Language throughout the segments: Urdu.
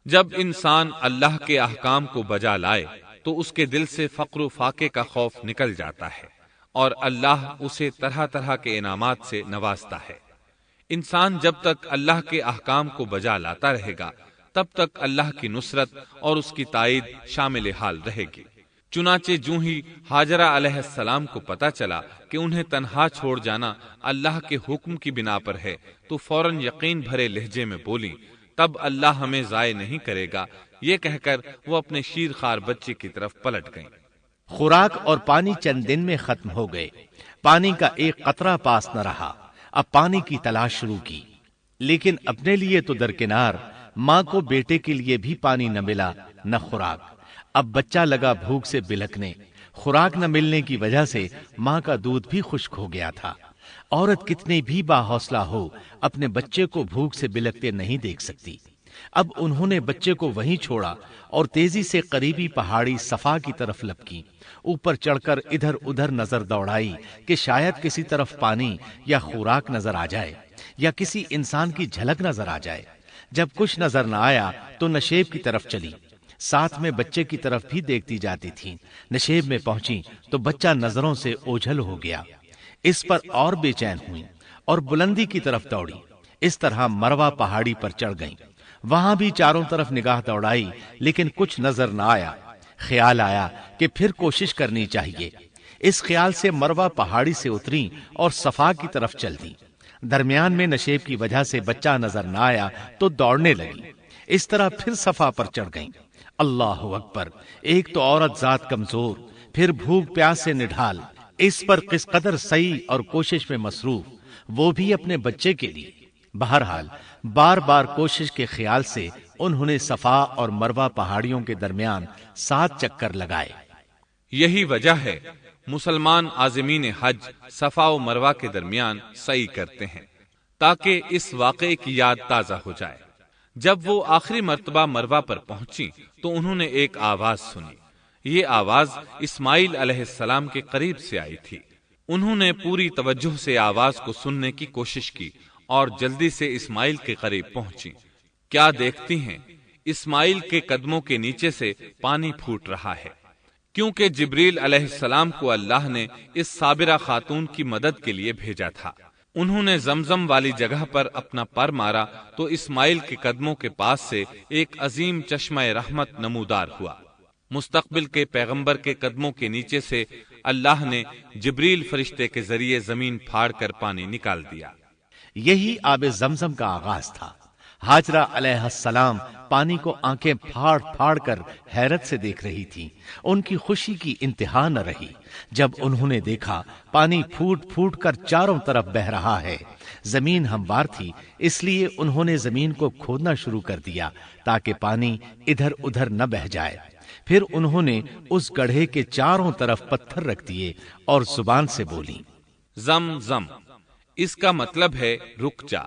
جب انسان اللہ کے احکام کو بجا لائے تو اس کے دل سے فقر و فاقے کا خوف نکل جاتا ہے اور اللہ اسے طرح طرح کے انعامات سے نوازتا ہے۔ انسان جب تک اللہ کے احکام کو بجا لاتا رہے گا تب تک اللہ کی نصرت اور اس کی تائید شامل حال رہے گی۔ چنانچہ جوں ہی ہاجرہ علیہ السلام کو پتا چلا کہ انہیں تنہا چھوڑ جانا اللہ کے حکم کی بنا پر ہے تو فوراً یقین بھرے لہجے میں بولی، تب اللہ ہمیں ضائع نہیں کرے گا، یہ کہہ کر وہ اپنے شیر خوار بچے کی طرف پلٹ گئیں۔ خوراک اور پانی چند دن میں ختم ہو گئے، پانی کا ایک قطرہ پاس نہ رہا۔ اب پانی کی تلاش شروع کی، لیکن اپنے لیے تو درکنار، ماں کو بیٹے کے لیے بھی پانی نہ ملا نہ خوراک۔ اب بچہ لگا بھوک سے بلکنے، خوراک نہ ملنے کی وجہ سے ماں کا دودھ بھی خشک ہو گیا تھا۔ عورت کتنی بھی باحوصلہ ہو اپنے بچے کو بھوک سے بلکتے نہیں دیکھ سکتی۔ اب انہوں نے بچے کو وہیں چھوڑا اور تیزی سے قریبی پہاڑی صفا کی طرف لپکی، اوپر چڑھ کر ادھر ادھر نظر دوڑائی کہ شاید کسی طرف پانی یا خوراک نظر آ جائے یا کسی انسان کی جھلک نظر آ جائے۔ جب کچھ نظر نہ آیا تو نشیب کی طرف چلی، ساتھ میں بچے کی طرف بھی دیکھتی جاتی تھی۔ نشیب میں پہنچی تو بچہ نظروں سے اوجھل ہو گیا، اس پر اور بے چین ہوئی اور بلندی کی طرف دوڑی۔ اس طرح مروہ پہاڑی پر چڑھ گئیں، وہاں بھی چاروں طرف نگاہ دوڑائی لیکن کچھ نظر نہ آیا۔ خیال آیا کہ پھر کوشش کرنی چاہیے۔ اس خیال سے مروہ پہاڑی سے اتری اور صفا کی طرف چل دی۔ درمیان میں نشیب کی وجہ سے بچہ نظر نہ آیا تو دوڑنے لگی۔ اس طرح پھر صفا پر چڑھ گئیں۔ اللہ اکبر! ایک تو عورت ذات کمزور، پھر بھوک پیاس سے نڈھال، اس پر کس قدر سعی اور کوشش میں مصروف، وہ بھی اپنے بچے کے لیے۔ بہرحال بار بار کوشش کے خیال سے انہوں نے صفا اور مروہ پہاڑیوں کے درمیان 7 چکر لگائے۔ یہی وجہ ہے مسلمان عازمین حج صفا و مروہ کے درمیان سعی کرتے ہیں تاکہ اس واقعے کی یاد تازہ ہو جائے۔ جب وہ آخری مرتبہ مروہ پر پہنچی تو انہوں نے ایک آواز سنی۔ یہ آواز اسماعیل علیہ السلام کے قریب سے آئی تھی۔ انہوں نے پوری توجہ سے آواز کو سننے کی کوشش کی اور جلدی سے اسماعیل کے قریب پہنچی۔ کیا دیکھتی ہیں، اسماعیل کے قدموں کے نیچے سے پانی پھوٹ رہا ہے، کیونکہ جبریل علیہ السلام کو اللہ نے اس صابرہ خاتون کی مدد کے لیے بھیجا تھا۔ انہوں نے زمزم والی جگہ پر اپنا پر مارا تو اسماعیل کے قدموں کے پاس سے ایک عظیم چشمہ رحمت نمودار ہوا۔ مستقبل کے پیغمبر کے قدموں کے نیچے سے اللہ نے جبریل فرشتے کے ذریعے زمین پھاڑ کر پانی نکال دیا۔ یہی آب زمزم کا آغاز تھا۔ ہاجرہ علیہ السلام پانی کو آنکھیں پھاڑ پھاڑ کر حیرت سے دیکھ رہی تھی۔ ان کی خوشی کی انتہا نہ رہی جب انہوں نے دیکھا پانی پھوٹ پھوٹ کر چاروں طرف بہ رہا ہے۔ زمین ہموار تھی، اس لیے انہوں نے زمین کو کھودنا شروع کر دیا تاکہ پانی ادھر ادھر نہ بہ جائے۔ پھر انہوں نے اس گڑھے کے چاروں طرف پتھر رکھ دیے اور زبان سے بولی، زم زم، اس کا مطلب ہے رک جا۔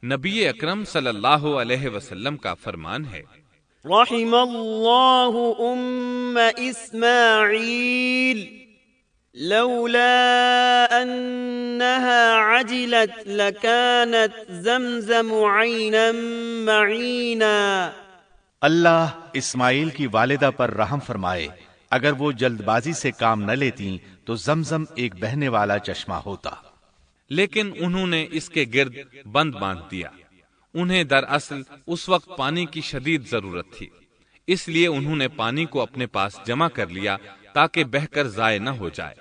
نبی اکرم صلی اللہ علیہ وسلم کا فرمان ہے، رحم اللہ اسماعیل لولا انها عجلت لكانت زمزم عینا معینا۔ اللہ اسماعیل کی والدہ پر رحم فرمائے، اگر وہ جلد بازی سے کام نہ لیتی تو زمزم ایک بہنے والا چشمہ ہوتا۔ لیکن انہوں نے اس کے گرد بند باندھ دیا۔ انہیں دراصل اس وقت پانی کی شدید ضرورت تھی، اس لیے انہوں نے پانی کو اپنے پاس جمع کر لیا تاکہ بہہ کر ضائع نہ ہو جائے۔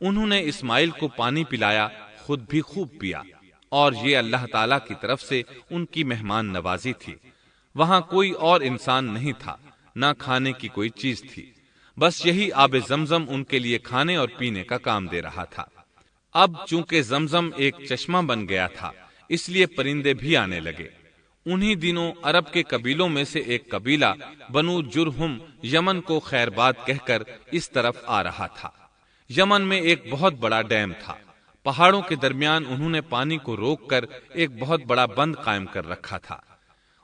انہوں نے اسماعیل کو پانی پلایا، خود بھی خوب پیا، اور یہ اللہ تعالی کی طرف سے ان کی مہمان نوازی تھی۔ وہاں کوئی اور انسان نہیں تھا، نہ کھانے کی کوئی چیز تھی، بس یہی آب زمزم ان کے لیے کھانے اور پینے کا کام دے رہا تھا۔ اب چونکہ زمزم ایک چشمہ بن گیا تھا، اس لیے پرندے بھی آنے لگے۔ انہی دنوں عرب کے قبیلوں میں سے ایک قبیلہ بنو جرہم یمن کو خیر باد کہہ کر اس طرف آ رہا تھا۔ یمن میں ایک بہت بڑا ڈیم تھا۔ پہاڑوں کے درمیان انہوں نے پانی کو روک کر ایک بہت بڑا بند قائم کر رکھا تھا،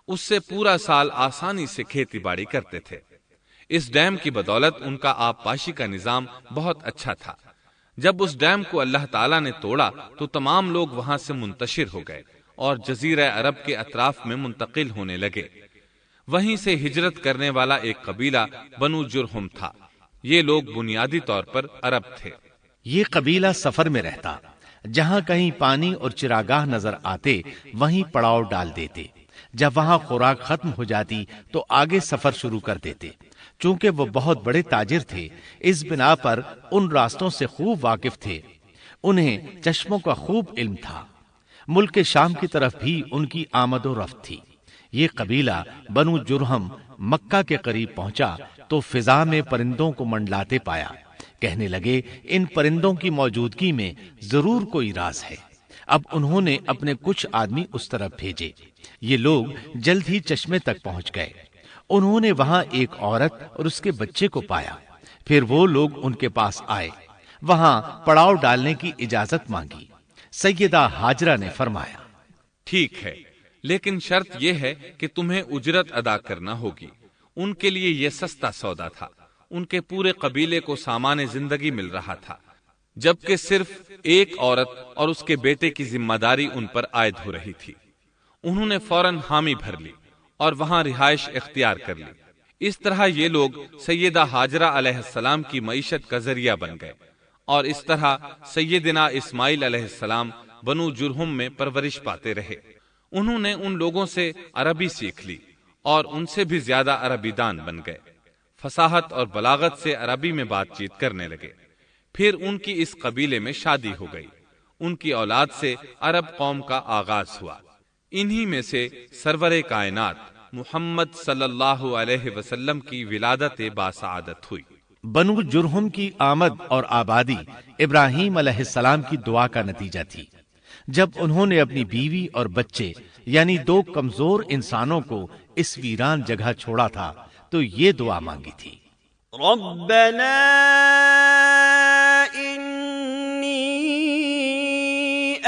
اس سے پورا سال آسانی سے کھیتی باڑی کرتے تھے۔ اس ڈیم کی بدولت ان کا آب پاشی کا نظام بہت اچھا تھا۔ جب اس ڈیم کو اللہ تعالیٰ نے توڑا تو تمام لوگ وہاں سے منتشر ہو گئے اور جزیرہ عرب کے اطراف میں منتقل ہونے لگے۔ وہیں سے ہجرت کرنے والا ایک قبیلہ بنو جرہم تھا۔ یہ لوگ بنیادی طور پر عرب تھے۔ یہ قبیلہ سفر میں رہتا، جہاں کہیں پانی اور چراگاہ نظر آتے وہیں پڑاؤ ڈال دیتے۔ جب وہاں خوراک ختم ہو جاتی تو آگے سفر شروع کر دیتے۔ چونکہ وہ بہت بڑے تاجر تھے، اس بنا پر ان راستوں سے خوب واقف تھے۔ انہیں چشموں کا خوب علم تھا۔ ملک شام کی طرف بھی ان کی آمد و رفت تھی۔ یہ قبیلہ بنو جرہم مکہ کے قریب پہنچا تو فضا میں پرندوں کو منڈلاتے پایا۔ کہنے لگے ان پرندوں کی موجودگی میں ضرور کوئی راز ہے۔ اب انہوں نے اپنے کچھ آدمی اس طرف بھیجے۔ یہ لوگ جلد ہی چشمے تک پہنچ گئے۔ انہوں نے وہاں ایک عورت اور اس کے بچے کو پایا۔ پھر وہ لوگ ان کے پاس آئے، وہاں پڑاؤ ڈالنے کی اجازت مانگی۔ سیدہ ہاجرہ نے فرمایا، ٹھیک ہے، لیکن شرط یہ ہے کہ تمہیں اجرت ادا کرنا ہوگی۔ ان کے لیے یہ سستا سودا تھا۔ ان کے پورے قبیلے کو سامان زندگی مل رہا تھا، جبکہ صرف ایک عورت اور اس کے بیٹے کی ذمہ داری ان پر عائد ہو رہی تھی۔ انہوں نے فوراً حامی بھر لی اور وہاں رہائش اختیار کر لی۔ اس طرح یہ لوگ سیدہ ہاجرہ علیہ السلام کی معیشت کا ذریعہ بن گئے، اور اس طرح سیدنا اسماعیل علیہ السلام بنو جرہم میں پرورش پاتے رہے۔ انہوں نے ان لوگوں سے عربی سیکھ لی اور ان سے بھی زیادہ عربی دان بن گئے۔ فصاحت اور بلاغت سے عربی میں بات چیت کرنے لگے۔ پھر ان کی اس قبیلے میں شادی ہو گئی۔ ان کی اولاد سے عرب قوم کا آغاز ہوا۔ انہی میں سے سرور کائنات محمد صلی اللہ علیہ وسلم کی ولادت باسعادت ہوئی۔ بنو جرہم کی آمد اور آبادی ابراہیم علیہ السلام کی دعا کا نتیجہ تھی۔ جب انہوں نے اپنی بیوی اور بچے یعنی دو کمزور انسانوں کو اس ویران جگہ چھوڑا تھا تو یہ دعا مانگی تھی، ربنا انی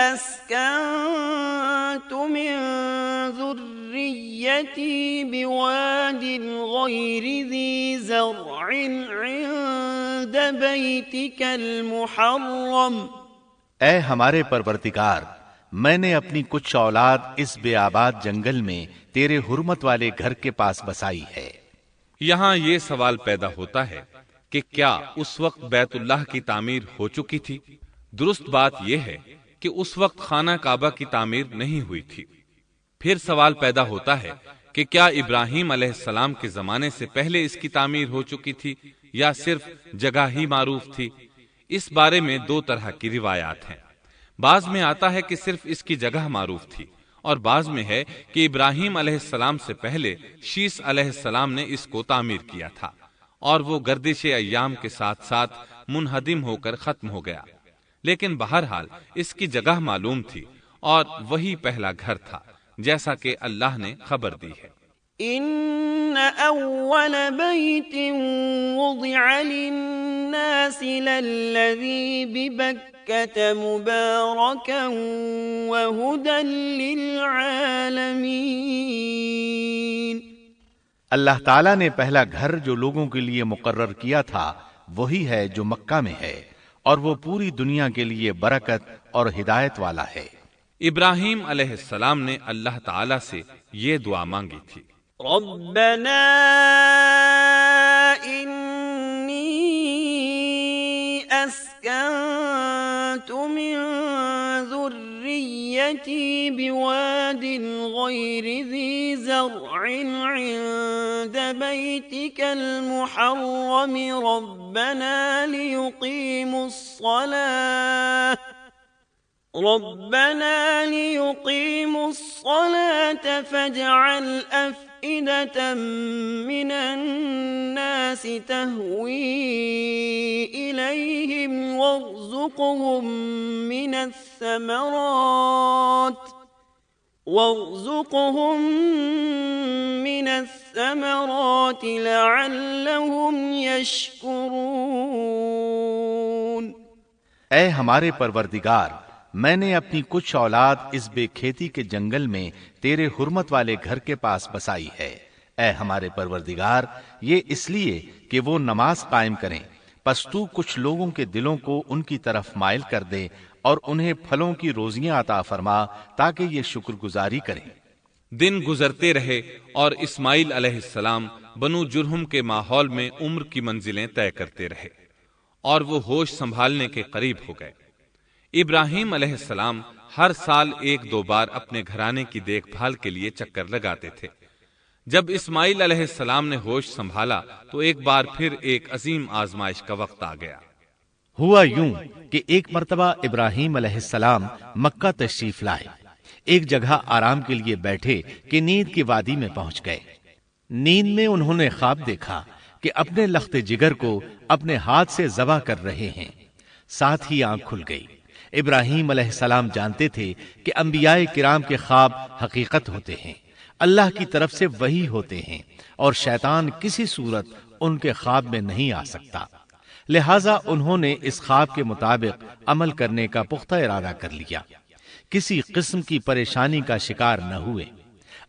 اسکنت من ذریتی بواد غیر ذی زرع عند بیتک المحرم۔ اے ہمارے پروردگار، میں نے اپنی کچھ اولاد اس بے آباد جنگل میں تیرے حرمت والے گھر کے پاس بسائی ہے۔ یہاں یہ سوال پیدا ہوتا ہے کہ کیا اس وقت بیت اللہ کی تعمیر ہو چکی تھی؟ درست بات یہ ہے کہ اس وقت خانہ کعبہ کی تعمیر نہیں ہوئی تھی۔ پھر سوال پیدا ہوتا ہے کہ کیا ابراہیم علیہ السلام کے زمانے سے پہلے اس کی تعمیر ہو چکی تھی یا صرف جگہ ہی معروف تھی؟ اس بارے میں دو طرح کی روایات ہیں۔ بعض میں آتا ہے کہ صرف اس کی جگہ معروف تھی، اور بعض میں ہے کہ ابراہیم علیہ السلام سے پہلے شیس علیہ السلام نے اس کو تعمیر کیا تھا، اور وہ گردش ایام کے ساتھ ساتھ منہدم ہو کر ختم ہو گیا۔ لیکن بہرحال اس کی جگہ معلوم تھی اور وہی پہلا گھر تھا، جیسا کہ اللہ نے خبر دی ہے۔ ان اول بیت وضع للناس للذی ببکۃ مبارکا وہدی للعالمین۔ اللہ تعالیٰ نے پہلا گھر جو لوگوں کے لیے مقرر کیا تھا وہی ہے جو مکہ میں ہے، اور وہ پوری دنیا کے لیے برکت اور ہدایت والا ہے۔ ابراہیم علیہ السلام نے اللہ تعالیٰ سے یہ دعا مانگی تھی، ربنا انی اسکنت من ذریتی بواد غیر ذی زرع عند بیتک المحرم ربنا لیقیموا الصلاة فاجعل أفئدة من الناس تهوي إليهم وارزقهم من الثمرات لعلهم يشكرون۔ اے ہمارے پروردگار، میں نے اپنی کچھ اولاد اس بے کھیتی کے جنگل میں تیرے حرمت والے گھر کے پاس بسائی ہے۔ اے ہمارے پروردگار، یہ اس لیے کہ وہ نماز قائم کریں، پس تو کچھ لوگوں کے دلوں کو ان کی طرف مائل کر دے اور انہیں پھلوں کی روزیاں عطا فرما تاکہ یہ شکر گزاری کریں۔ دن گزرتے رہے اور اسماعیل علیہ السلام بنو جرہم کے ماحول میں عمر کی منزلیں طے کرتے رہے اور وہ ہوش سنبھالنے کے قریب ہو گئے۔ ابراہیم علیہ السلام ہر سال 1-2 بار اپنے گھرانے کی دیکھ بھال کے لیے چکر لگاتے تھے۔ جب اسماعیل علیہ السلام نے ہوش سنبھالا تو ایک بار پھر ایک عظیم آزمائش کا وقت آ گیا۔ ہوا یوں کہ ایک مرتبہ ابراہیم علیہ السلام مکہ تشریف لائے، ایک جگہ آرام کے لیے بیٹھے کہ نیند کی وادی میں پہنچ گئے۔ نیند میں انہوں نے خواب دیکھا کہ اپنے لخت جگر کو اپنے ہاتھ سے ذبح کر رہے ہیں، ساتھ ہی آنکھ کھل گئی۔ ابراہیم علیہ السلام جانتے تھے کہ انبیاء کرام کے خواب حقیقت ہوتے ہیں، اللہ کی طرف سے وحی ہوتے ہیں، اور شیطان کسی صورت ان کے خواب میں نہیں آ سکتا، لہذا انہوں نے اس خواب کے مطابق عمل کرنے کا پختہ ارادہ کر لیا، کسی قسم کی پریشانی کا شکار نہ ہوئے۔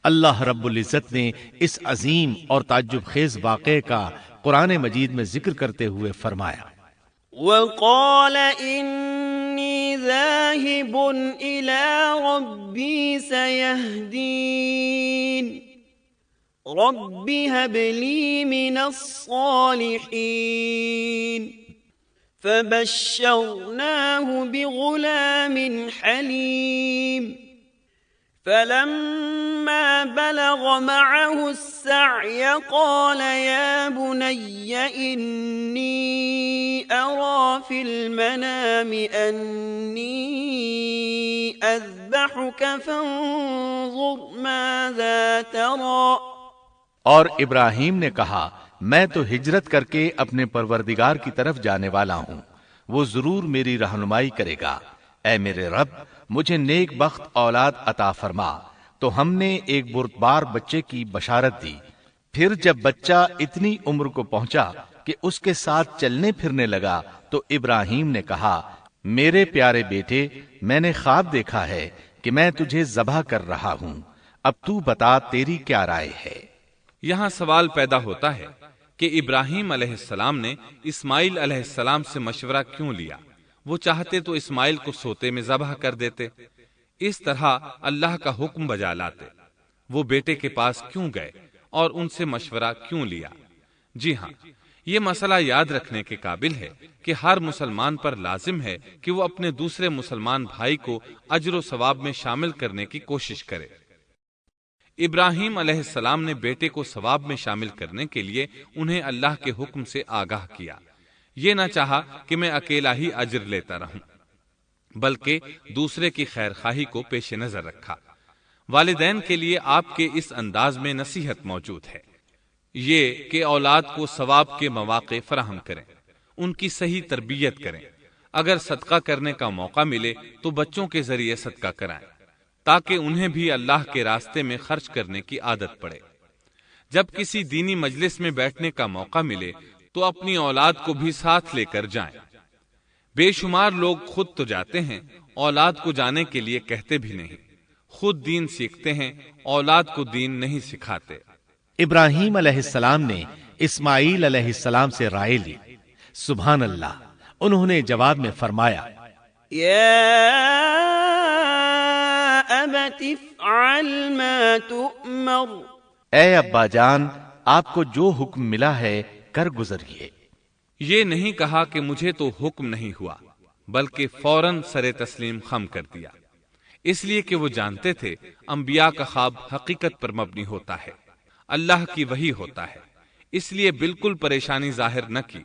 اللہ رب العزت نے اس عظیم اور تعجب خیز واقعے کا قرآن مجید میں ذکر کرتے ہوئے فرمایا، وقال إني ذاهب إلى ربي سيهدين رب هب لي من الصالحين فبشرناه بغلام حليم فلما بلغ معه السعي قال يا بني إني أرى في المنام أني أذبحك فانظر ماذا ترى۔ اور ابراہیم نے کہا، میں تو ہجرت کر کے اپنے پروردگار کی طرف جانے والا ہوں، وہ ضرور میری رہنمائی کرے گا۔ اے میرے رب، مجھے نیک بخت اولاد عطا فرما۔ تو ہم نے ایک بردبار بچے کی بشارت دی۔ پھر جب بچہ اتنی عمر کو پہنچا کہ اس کے ساتھ چلنے پھرنے لگا تو ابراہیم نے کہا، میرے پیارے بیٹے، میں نے خواب دیکھا ہے کہ میں تجھے ذبح کر رہا ہوں، اب تو بتا تیری کیا رائے ہے؟ یہاں سوال پیدا ہوتا ہے کہ ابراہیم علیہ السلام نے اسماعیل علیہ السلام سے مشورہ کیوں لیا؟ وہ چاہتے تو اسماعیل کو سوتے میں ذبح کر دیتے، اس طرح اللہ کا حکم بجا لاتے۔ وہ بیٹے کے پاس کیوں گئے اور ان سے مشورہ کیوں لیا؟ جی ہاں، یہ مسئلہ یاد رکھنے کے قابل ہے کہ ہر مسلمان پر لازم ہے کہ وہ اپنے دوسرے مسلمان بھائی کو اجر و ثواب میں شامل کرنے کی کوشش کرے۔ ابراہیم علیہ السلام نے بیٹے کو ثواب میں شامل کرنے کے لیے انہیں اللہ کے حکم سے آگاہ کیا۔ یہ نہ چاہا کہ میں اکیلا ہی اجر لیتا رہوں، بلکہ دوسرے کی خیر خواہی کو پیش نظر رکھا۔ والدین کے لیے آپ کے اس انداز میں نصیحت موجود ہے، یہ کہ اولاد کو ثواب کے مواقع فراہم کریں، ان کی صحیح تربیت کریں۔ اگر صدقہ کرنے کا موقع ملے تو بچوں کے ذریعے صدقہ کرائیں، تاکہ انہیں بھی اللہ کے راستے میں خرچ کرنے کی عادت پڑے۔ جب کسی دینی مجلس میں بیٹھنے کا موقع ملے تو اپنی اولاد کو بھی ساتھ لے کر جائیں۔ بے شمار لوگ خود تو جاتے ہیں، اولاد کو جانے کے لیے کہتے بھی نہیں، خود دین سیکھتے ہیں، اولاد کو دین نہیں سکھاتے۔ ابراہیم علیہ السلام نے اسماعیل علیہ السلام سے رائے لی۔ سبحان اللہ، انہوں نے جواب میں فرمایا، یا ابت افعل ما تؤمر۔ اے ابا جان، آپ کو جو حکم ملا ہے کر گزریے۔ یہ نہیں کہا کہ مجھے تو حکم نہیں ہوا، بلکہ فوراً سر تسلیم خم کر دیا، اس لیے کہ وہ جانتے تھے انبیاء کا خواب حقیقت پر مبنی ہوتا ہے، اللہ کی وحی ہوتا ہے، اس لیے بالکل پریشانی ظاہر نہ کی،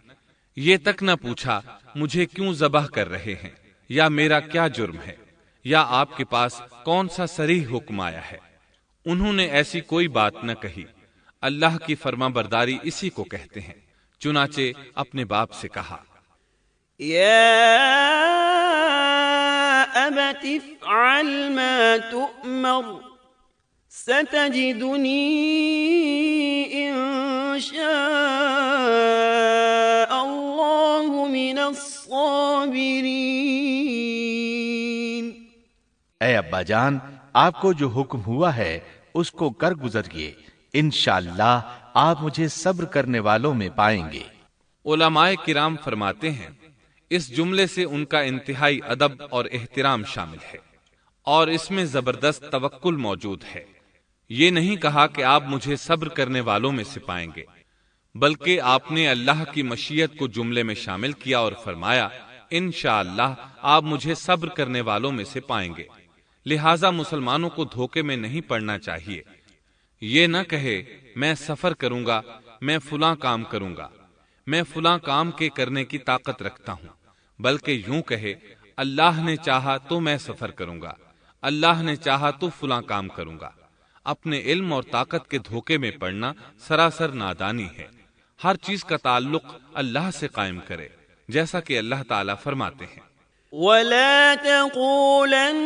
یہ تک نہ پوچھا مجھے کیوں ذبح کر رہے ہیں، یا میرا کیا جرم ہے، یا آپ کے پاس کون سا صریح حکم آیا ہے۔ انہوں نے ایسی کوئی بات نہ کہی۔ اللہ کی فرما برداری اسی کو کہتے ہیں۔ چنانچہ اپنے باپ سے کہا، یا ابت افعل ما تؤمر ستجدنی ان شاء اللہ من الصابرین۔ اے ابا جان، آپ کو جو حکم ہوا ہے اس کو کر گزریے، انشاءاللہ آپ مجھے صبر کرنے والوں میں پائیں گے۔ علماء کرام فرماتے ہیں اس جملے سے ان کا انتہائی ادب اور احترام شامل ہے، اور اس میں زبردست توکل موجود ہے۔ یہ نہیں کہا کہ آپ مجھے صبر کرنے والوں میں سے پائیں گے، بلکہ آپ نے اللہ کی مشیت کو جملے میں شامل کیا اور فرمایا انشاءاللہ آپ مجھے صبر کرنے والوں میں سے پائیں گے۔ لہٰذا مسلمانوں کو دھوکے میں نہیں پڑنا چاہیے۔ یہ نہ کہے میں سفر کروں گا، میں فلاں کام کروں گا، میں فلاں کام کے کرنے کی طاقت رکھتا ہوں، بلکہ یوں کہے اللہ نے چاہا تو میں سفر کروں گا، اللہ نے چاہا تو فلاں کام کروں گا۔ اپنے علم اور طاقت کے دھوکے میں پڑنا سراسر نادانی ہے۔ ہر چیز کا تعلق اللہ سے قائم کرے، جیسا کہ اللہ تعالیٰ فرماتے ہیں وَلَا تَقُولَنَّ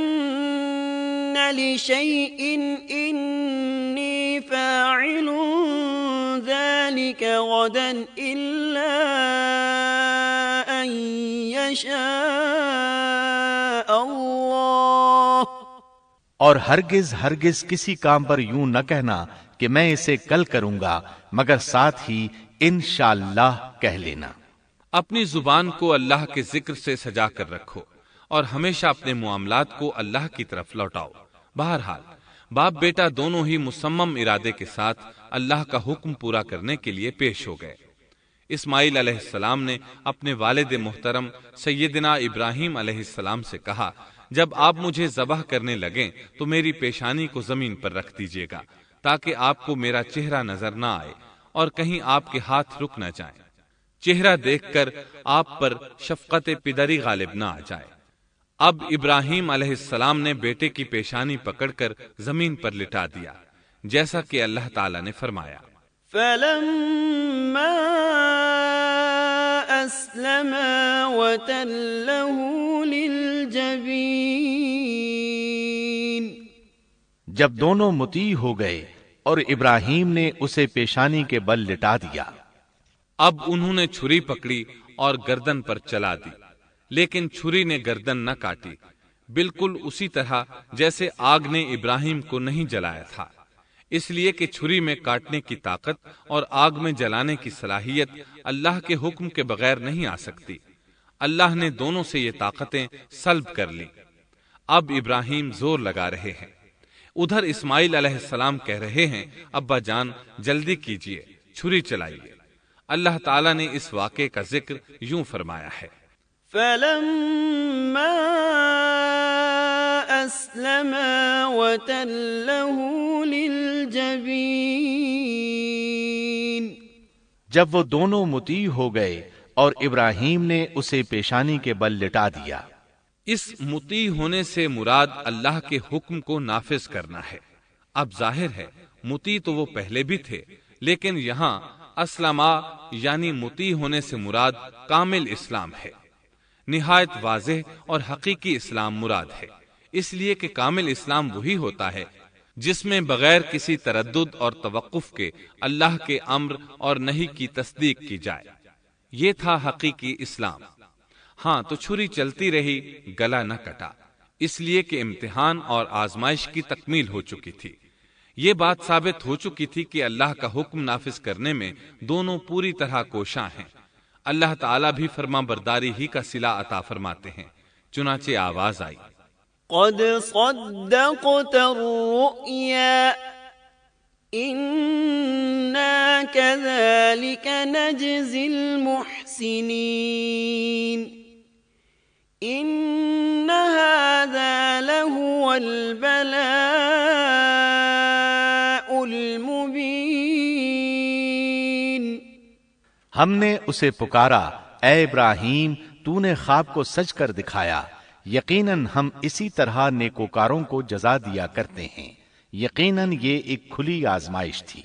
لِشَيْءٍ إِنِّي فَاعِلٌ ذَلِكَ غَدًا إِلَّا أَن يَشَاءَ اللَّهُ، اور ہرگز کسی کام پر یوں نہ کہنا کہ میں اسے کل کروں گا، مگر ساتھ ہی انشاءاللہ کہہ لینا۔ اپنی زبان کو اللہ کے ذکر سے سجا کر رکھو اور ہمیشہ اپنے معاملات کو اللہ کی طرف لوٹاؤ۔ بہرحال باپ بیٹا دونوں ہی مصمم ارادے کے ساتھ اللہ کا حکم پورا کرنے کے لیے پیش ہو گئے۔ اسماعیل علیہ السلام نے اپنے والد محترم سیدنا ابراہیم علیہ السلام سے کہا جب آپ مجھے ذبح کرنے لگیں تو میری پیشانی کو زمین پر رکھ دیجیے گا تاکہ آپ کو میرا چہرہ نظر نہ آئے اور کہیں آپ کے ہاتھ رک نہ جائیں، چہرہ دیکھ کر آپ پر شفقت پدری غالب نہ آ جائے۔ اب ابراہیم علیہ السلام نے بیٹے کی پیشانی پکڑ کر زمین پر لٹا دیا، جیسا کہ اللہ تعالیٰ نے فرمایا فَلَمَّا أَسْلَمَا وَتَلَّهُ لِلْجَبِينِ، جب دونوں مطیع ہو گئے اور ابراہیم نے اسے پیشانی کے بل لٹا دیا۔ اب انہوں نے چھری پکڑی اور گردن پر چلا دی، لیکن چھری نے گردن نہ کاٹی، بالکل اسی طرح جیسے آگ نے ابراہیم کو نہیں جلایا تھا، اس لیے کہ چھری میں کاٹنے کی طاقت اور آگ میں جلانے کی صلاحیت اللہ کے حکم کے بغیر نہیں آ سکتی۔ اللہ نے دونوں سے یہ طاقتیں سلب کر لی۔ اب ابراہیم زور لگا رہے ہیں، ادھر اسماعیل علیہ السلام کہہ رہے ہیں ابا جان جلدی کیجئے، چھری چلائیے۔ اللہ تعالیٰ نے اس واقعے کا ذکر یوں فرمایا ہے فَلَمَّا أَسْلَمَا وَتَلَّهُ لِلْجَبِينِ، جب وہ دونوں مطیع ہو گئے اور ابراہیم نے اسے پیشانی کے بل لٹا دیا۔ اس مطیع ہونے سے مراد اللہ کے حکم کو نافذ کرنا ہے۔ اب ظاہر ہے مطیع تو وہ پہلے بھی تھے، لیکن یہاں اسلما یعنی مطیع ہونے سے مراد کامل اسلام ہے۔ نہایت واضح اور حقیقی اسلام مراد ہے، اس لیے کہ کامل اسلام وہی ہوتا ہے جس میں بغیر کسی تردد اور توقف کے اللہ کے امر اور نہی کی تصدیق کی جائے۔ یہ تھا حقیقی اسلام۔ ہاں تو چھری چلتی رہی، گلا نہ کٹا، اس لیے کہ امتحان اور آزمائش کی تکمیل ہو چکی تھی۔ یہ بات ثابت ہو چکی تھی کہ اللہ کا حکم نافذ کرنے میں دونوں پوری طرح کوشاں ہیں۔ اللہ تعالیٰ بھی فرما برداری ہی کا صلہ عطا فرماتے ہیں، چنانچہ آواز آئی قد صدقت الرؤيا إنا كذلك نجزي المحسنين إن هذا لهو البلاء المبين، ہم نے اسے پکارا اے ابراہیم تو نے خواب کو سچ کر دکھایا، یقیناً ہم اسی طرح نیکوکاروں کو جزا دیا کرتے ہیں، یقیناً یہ ایک کھلی آزمائش تھی۔